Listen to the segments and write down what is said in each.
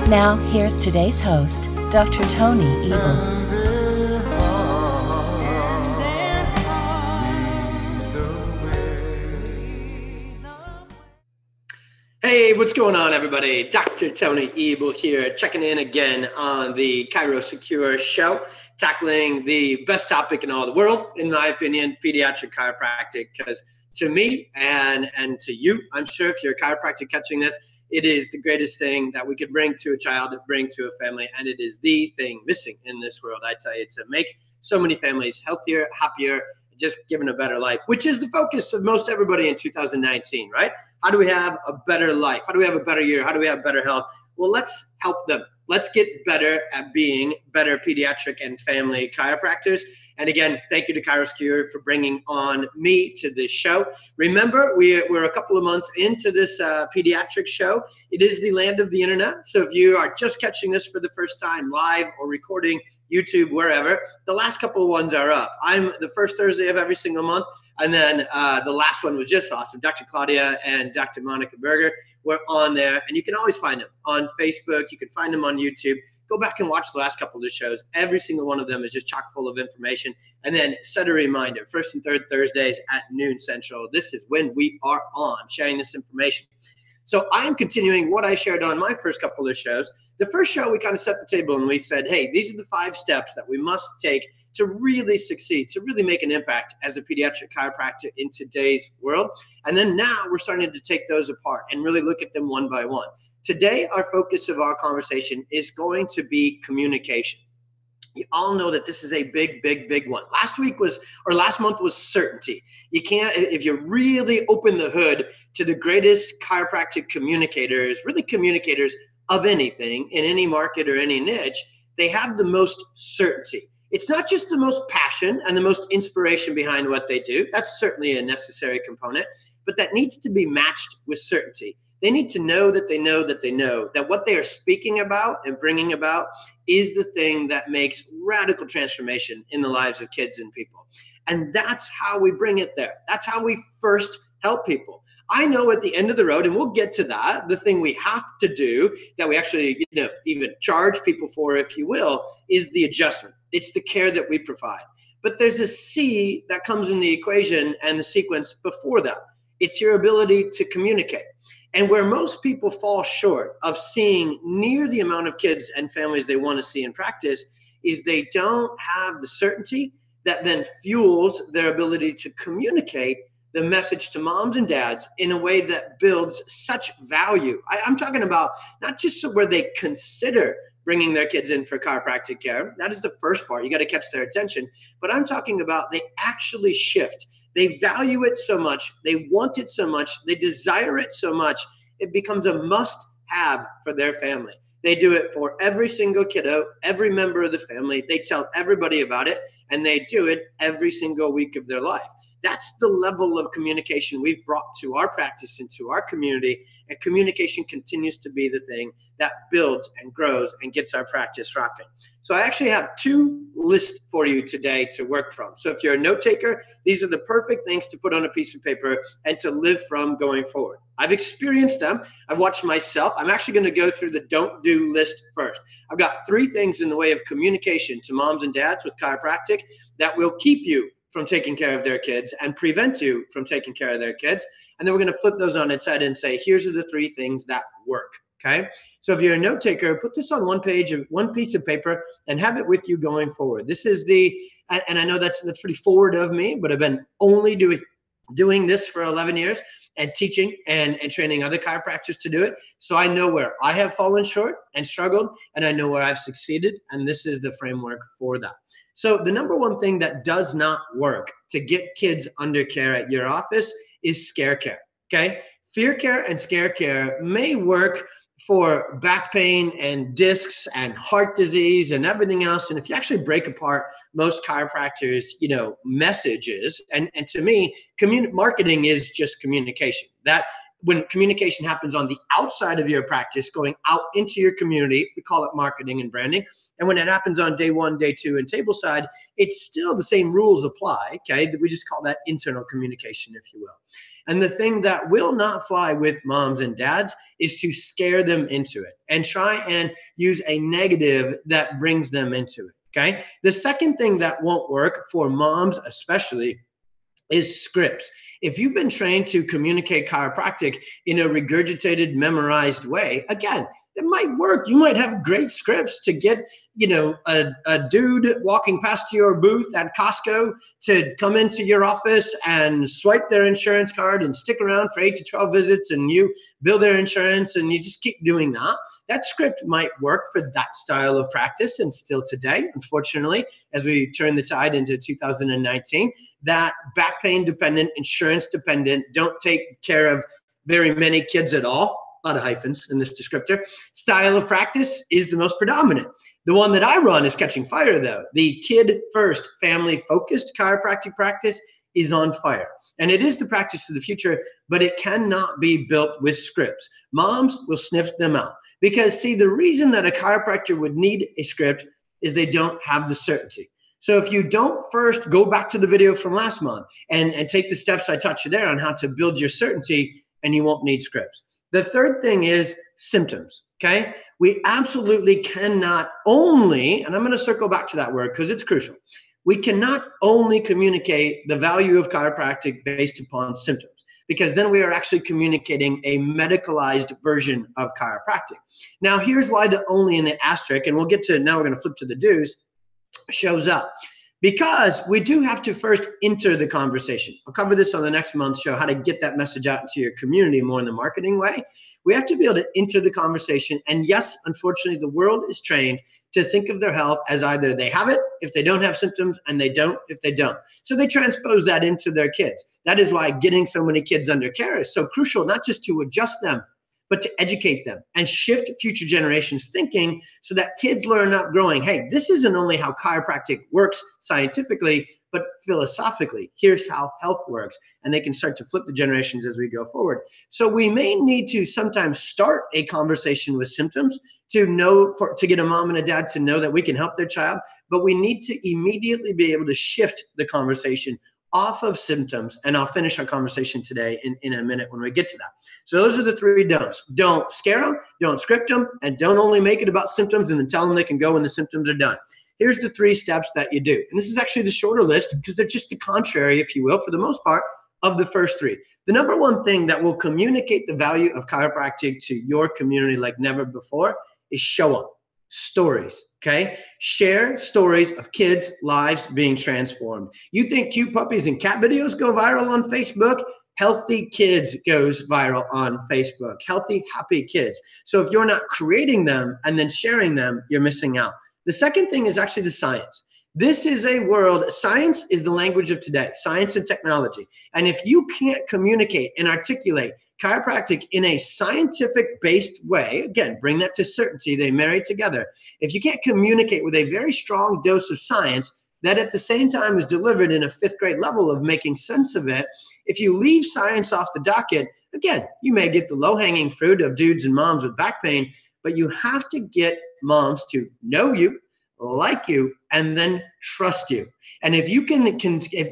Now, here's today's host, Dr. Tony Ebel. Hey, what's going on, everybody? Dr. Tony Ebel here, checking in again on the ChiroSecure's show, tackling the best topic in all the world, in my opinion, pediatric chiropractic, because to me and to you, I'm sure if you're a chiropractor catching this, it is the greatest thing that we could bring to a child, bring to a family, and it is the thing missing in this world. I tell you, to make so many families healthier, happier, just given a better life, which is the focus of most everybody in 2019, right? How do we have a better life? How do we have a better year? How do we have better health? Well, let's help them. Let's get better at being better pediatric and family chiropractors. And again, thank you to ChiroSecure for bringing on me to this show. Remember, we're a couple of months into this pediatric show. It is the land of the internet. So if you are just catching this for the first time, live or recording, YouTube, wherever, the last couple of ones are up. I'm the first Thursday of every single month. And then the last one was just awesome. Dr. Claudia and Dr. Monica Berger were on there. And you can always find them on Facebook. You can find them on YouTube. Go back and watch the last couple of the shows. Every single one of them is just chock full of information. And then set a reminder, first and third Thursdays at noon Central. This is when we are on sharing this information. So I am continuing what I shared on my first couple of shows. The first show, we kind of set the table and we said, hey, these are the 5 steps that we must take to really succeed, to really make an impact as a pediatric chiropractor in today's world. And then now we're starting to take those apart and really look at them one by one. Today, our focus of our conversation is going to be communication. You all know that this is a big, big, big one. Last month was certainty. You can't, if you really open the hood to the greatest chiropractic communicators, really communicators of anything in any market or any niche, they have the most certainty. It's not just the most passion and the most inspiration behind what they do. That's certainly a necessary component, but that needs to be matched with certainty. They need to know that they know that they know that what they are speaking about and bringing about is the thing that makes radical transformation in the lives of kids and people. And that's how we bring it there. That's how we first help people. I know at the end of the road, and we'll get to that, the thing we have to do that we actually, even charge people for, if you will, is the adjustment. It's the care that we provide. But there's a C that comes in the equation and the sequence before that. It's your ability to communicate. And where most people fall short of seeing near the amount of kids and families they want to see in practice is they don't have the certainty that then fuels their ability to communicate the message to moms and dads in a way that builds such value. I'm talking about not just so where they consider bringing their kids in for chiropractic care. That is the first part. You got to catch their attention. But I'm talking about they actually shift. They value it so much. They want it so much. They desire it so much. It becomes a must-have for their family. They do it for every single kiddo, every member of the family. They tell everybody about it, and they do it every single week of their life. That's the level of communication we've brought to our practice and to our community. And communication continues to be the thing that builds and grows and gets our practice rocking. So I actually have 2 lists for you today to work from. So if you're a note taker, these are the perfect things to put on a piece of paper and to live from going forward. I've experienced them. I've watched myself. I'm actually going to go through the don't do list first. I've got 3 things in the way of communication to moms and dads with chiropractic that will keep you from taking care of their kids and prevent you from taking care of their kids. And then we're going to flip those on its head and say, here's the 3 things that work. Okay. So if you're a note taker, put this on one piece of paper and have it with you going forward. This is and I know that's pretty forward of me, but I've been only doing this for 11 years and teaching and training other chiropractors to do it. So I know where I have fallen short and struggled, and I know where I've succeeded. And this is the framework for that. So the number one thing that does not work to get kids under care at your office is scare care. Okay. Fear care and scare care may work for back pain and discs and heart disease and everything else. And if you actually break apart most chiropractors, messages, and to me, marketing is just communication. That when communication happens on the outside of your practice, going out into your community, we call it marketing and branding. And when it happens on day 1, day 2, and table side, it's still the same rules apply. Okay, we just call that internal communication, if you will. And the thing that will not fly with moms and dads is to scare them into it and try and use a negative that brings them into it. Okay. The second thing that won't work for moms, especially, is scripts. If you've been trained to communicate chiropractic in a regurgitated, memorized way, again, it might work. You might have great scripts to get, a dude walking past your booth at Costco to come into your office and swipe their insurance card and stick around for 8 to 12 visits, and you bill their insurance, and you just keep doing that. That script might work for that style of practice, and still today, unfortunately, as we turn the tide into 2019, that back pain dependent, insurance dependent, don't take care of very many kids at all, a lot of hyphens in this descriptor, style of practice is the most predominant. The one that I run is catching fire, though. The kid first, family focused chiropractic practice is on fire. And it is the practice of the future, but it cannot be built with scripts. Moms will sniff them out. Because, see, the reason that a chiropractor would need a script is they don't have the certainty. So if you don't first go back to the video from last month and take the steps I taught you there on how to build your certainty, and you won't need scripts. The third thing is symptoms, okay? We absolutely cannot only, and I'm going to circle back to that word because it's crucial. We cannot only communicate the value of chiropractic based upon symptoms, because then we are actually communicating a medicalized version of chiropractic. Now, here's why the only in the asterisk, and we'll get to, now we're going to flip to the do's, shows up. Because we do have to first enter the conversation. I'll cover this on the next month's show, how to get that message out into your community more in the marketing way. We have to be able to enter the conversation. And yes, unfortunately, the world is trained to think of their health as either they have it if they don't have symptoms, and they don't if they don't. So they transpose that into their kids. That is why getting so many kids under care is so crucial, not just to adjust them, but to educate them and shift future generations' thinking so that kids learn up growing, hey, this isn't only how chiropractic works scientifically, but philosophically. Here's how health works. And they can start to flip the generations as we go forward. So we may need to sometimes start a conversation with symptoms to get a mom and a dad to know that we can help their child, but we need to immediately be able to shift the conversation off of symptoms. And I'll finish our conversation today in a minute when we get to that. So those are the 3 don'ts. Don't scare them, don't script them, and don't only make it about symptoms and then tell them they can go when the symptoms are done. Here's the 3 steps that you do. And this is actually the shorter list because they're just the contrary, if you will, for the most part, of the first 3. The number one thing that will communicate the value of chiropractic to your community like never before is show them. Stories, okay? Share stories of kids' lives being transformed. You think cute puppies and cat videos go viral on Facebook? Healthy kids goes viral on Facebook. Healthy, happy kids. So if you're not creating them and then sharing them, you're missing out. The second thing is actually the science. This is a world, science is the language of today, science and technology. And if you can't communicate and articulate chiropractic in a scientific-based way, again, bring that to certainty, they marry together. If you can't communicate with a very strong dose of science that at the same time is delivered in a 5th grade level of making sense of it, if you leave science off the docket, again, you may get the low-hanging fruit of dudes and moms with back pain, but you have to get moms to know you, like you, and then trust you. And if you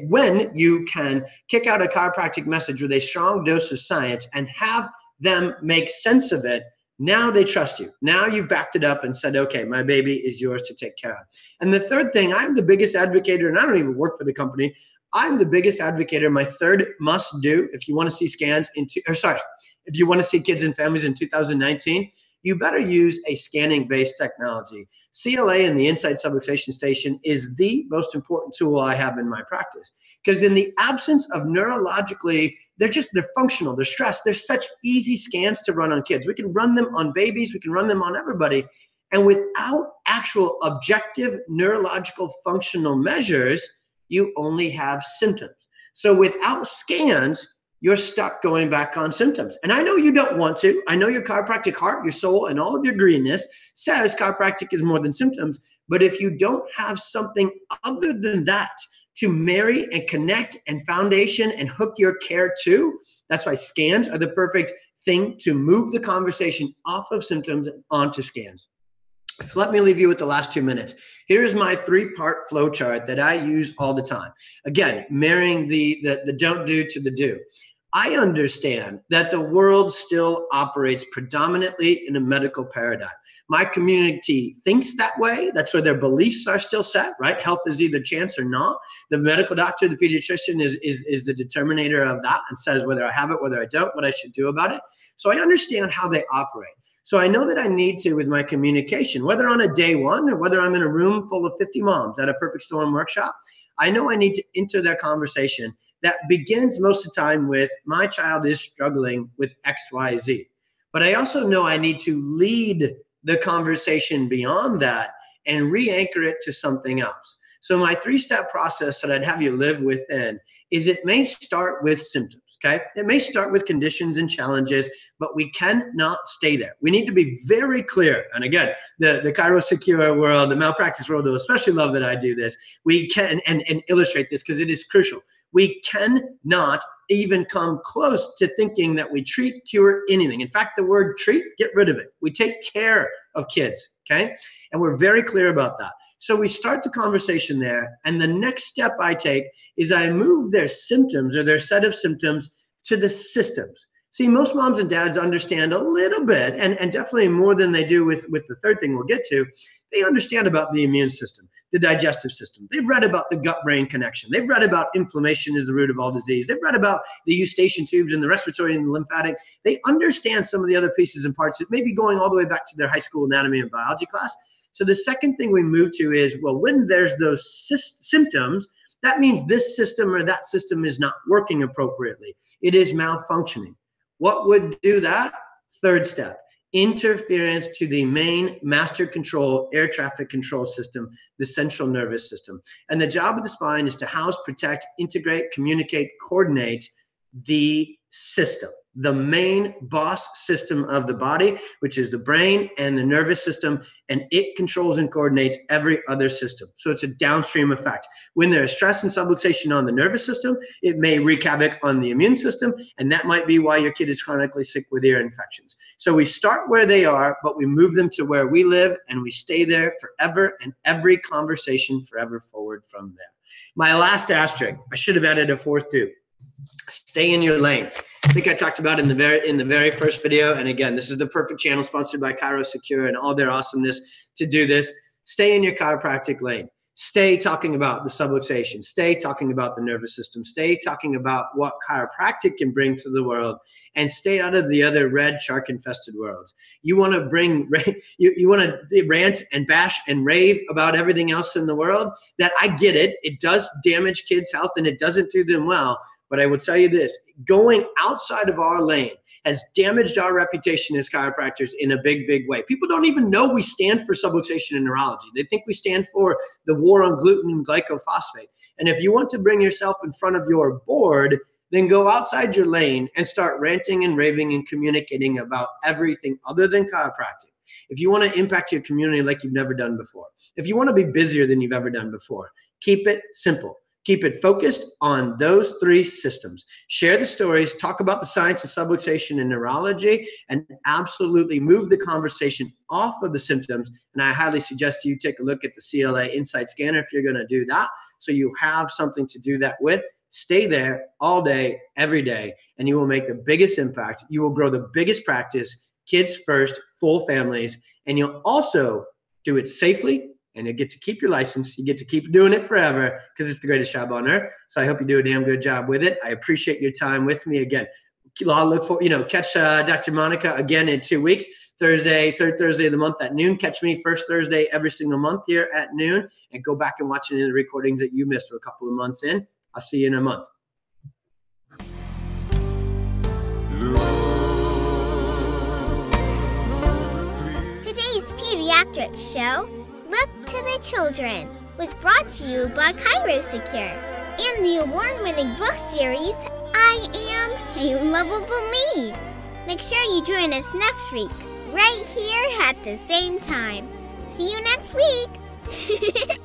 when you can kick out a chiropractic message with a strong dose of science and have them make sense of it, now they trust you. Now you've backed it up and said, okay, my baby is yours to take care of. And the third thing, I'm the biggest advocator, and I don't even work for the company. I'm the biggest advocator. My third must do, if you want to see if you want to see kids and families in 2019, you better use a scanning-based technology. CLA and the Inside Subluxation Station is the most important tool I have in my practice. Because in the absence of neurologically, they're functional, they're stressed. They're such easy scans to run on kids. We can run them on babies, we can run them on everybody. And without actual objective neurological functional measures, you only have symptoms. So without scans, you're stuck going back on symptoms. And I know you don't want to. I know your chiropractic heart, your soul, and all of your greenness says chiropractic is more than symptoms. But if you don't have something other than that to marry and connect and foundation and hook your care to, that's why scans are the perfect thing to move the conversation off of symptoms and onto scans. So let me leave you with the last 2 minutes. Here's my 3-part flow chart that I use all the time. Again, marrying the don't do to the do. I understand that the world still operates predominantly in a medical paradigm. My community thinks that way. That's where their beliefs are still set, right? Health is either chance or not. The medical doctor, the pediatrician is the determinator of that and says whether I have it, whether I don't, what I should do about it. So I understand how they operate. So I know that I need to, with my communication, whether on a day one or whether I'm in a room full of 50 moms at a Perfect Storm workshop, I know I need to enter their conversation that begins most of the time with, my child is struggling with XYZ. But I also know I need to lead the conversation beyond that and re-anchor it to something else. So my 3-step process that I'd have you live within is it may start with symptoms, okay? It may start with conditions and challenges, but we cannot stay there. We need to be very clear. And again, the ChiroSecure world, the malpractice world will especially love that I do this. We can, and illustrate this because it is crucial. We cannot even come close to thinking that we treat, cure anything. In fact, the word treat, get rid of it. We take care of kids, okay? And we're very clear about that. So we start the conversation there, and the next step I take is I move their symptoms or their set of symptoms to the systems. See, most moms and dads understand a little bit, and definitely more than they do with the third thing we'll get to. They understand about the immune system, the digestive system. They've read about the gut-brain connection. They've read about inflammation is the root of all disease. They've read about the eustachian tubes and the respiratory and the lymphatic. They understand some of the other pieces and parts that may be going all the way back to their high school anatomy and biology class. So the second thing we move to is, well, when there's those symptoms, that means this system or that system is not working appropriately. It is malfunctioning. What would do that? Third step, interference to the main master control air traffic control system, the central nervous system. And the job of the spine is to house, protect, integrate, communicate, coordinate the system, the main boss system of the body, which is the brain and the nervous system, and it controls and coordinates every other system. So it's a downstream effect. When there's stress and subluxation on the nervous system, it may wreak havoc on the immune system, and that might be why your kid is chronically sick with ear infections. So we start where they are, but we move them to where we live, and we stay there forever, and every conversation forever forward from there. My last asterisk, I should have added a fourth too. Stay in your lane. I think I talked about in the very first video. And again, this is the perfect channel sponsored by ChiroSecure and all their awesomeness to do this. Stay in your chiropractic lane. Stay talking about the subluxation. Stay talking about the nervous system. Stay talking about what chiropractic can bring to the world, and stay out of the other red shark-infested worlds. You want to you want to rant and bash and rave about everything else in the world. That I get it. It does damage kids' health and it doesn't do them well. But I will tell you this, going outside of our lane has damaged our reputation as chiropractors in a big, big way. People don't even know we stand for subluxation in neurology. They think we stand for the war on gluten and glycophosphate. And if you want to bring yourself in front of your board, then go outside your lane and start ranting and raving and communicating about everything other than chiropractic. If you want to impact your community like you've never done before, if you want to be busier than you've ever done before, keep it simple. Keep it focused on those 3 systems. Share the stories, talk about the science of subluxation and neurology, and absolutely move the conversation off of the symptoms. And I highly suggest you take a look at the CLA Insight Scanner if you're going to do that, so you have something to do that with. Stay there all day, every day, and you will make the biggest impact. You will grow the biggest practice, kids first, full families, and you'll also do it safely. And you get to keep your license. You get to keep doing it forever because it's the greatest job on earth. So I hope you do a damn good job with it. I appreciate your time with me again. I'll look for, catch Dr. Monica again in 2 weeks. Third Thursday of the month at noon. Catch me first Thursday every single month here at noon. And go back and watch any of the recordings that you missed for a couple of months in. I'll see you in a month. Today's Pediatrics show, Look to the Children, was brought to you by ChiroSecure and the award-winning book series, I I am a lovable me. Make sure you join us next week, right here at the same time. See you next week.